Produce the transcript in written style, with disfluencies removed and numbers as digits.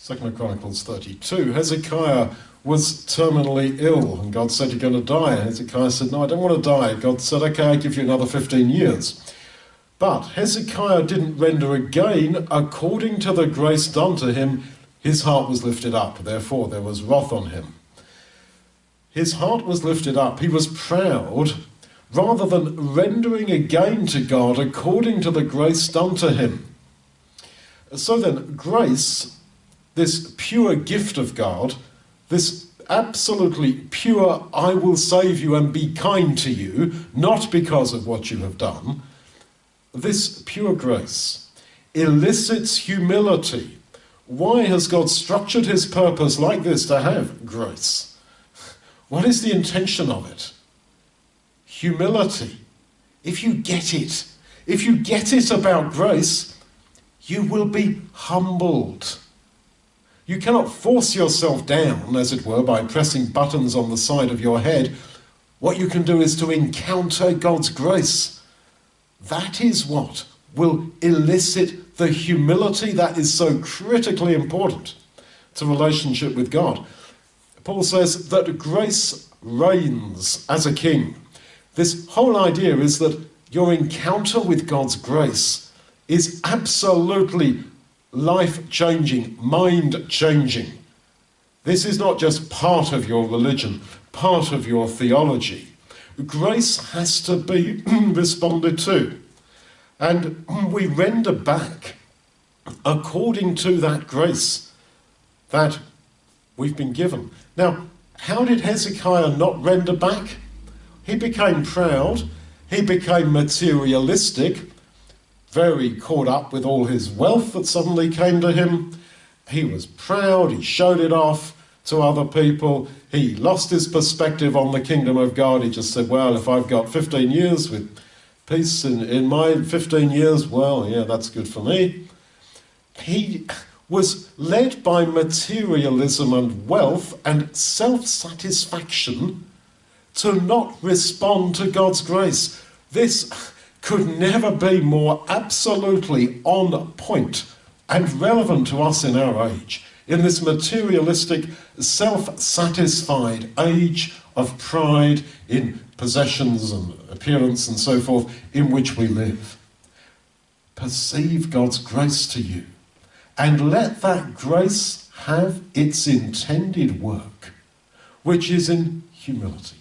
2 Chronicles 32. Hezekiah was terminally ill, and God said, "You're going to die." And Hezekiah said, "No, I don't want to die." God said, "Okay, I'll give you another 15 years. But Hezekiah didn't render again according to the grace done to him. His heart was lifted up, therefore there was wrath on him. His heart was lifted up. He was proud, rather than rendering again to God according to the grace done to him. So then, grace, this pure gift of God, this absolutely pure, I will save you and be kind to you, not because of what you have done, this pure grace elicits humility. Why has God structured his purpose like this, to have grace? What is the intention of it? Humility. If you get it about grace, you will be humbled. You cannot force yourself down, as it were, by pressing buttons on the side of your head. What you can do is to encounter God's grace. That is what will elicit the humility that is so critically important to relationship with God. Paul says that grace reigns as a king. This whole idea is that your encounter with God's grace is absolutely life-changing, mind-changing. This is not just part of your religion, part of your theology. Grace has to be responded to. And we render back according to that grace that we've been given. Now, how did Hezekiah not render back? He became proud, he became materialistic, very caught up with all his wealth that suddenly came to him. He was proud, he showed it off to other people, he lost his perspective on the kingdom of God. He just said, well, if I've got 15 years with peace in my 15 years, well, yeah, that's good for me. He was led by materialism and wealth and self-satisfaction to not respond to God's grace. This could never be more absolutely on point and relevant to us in our age, in this materialistic, self-satisfied age of pride in possessions and appearance and so forth in which we live. Perceive God's grace to you and let that grace have its intended work, which is in humility.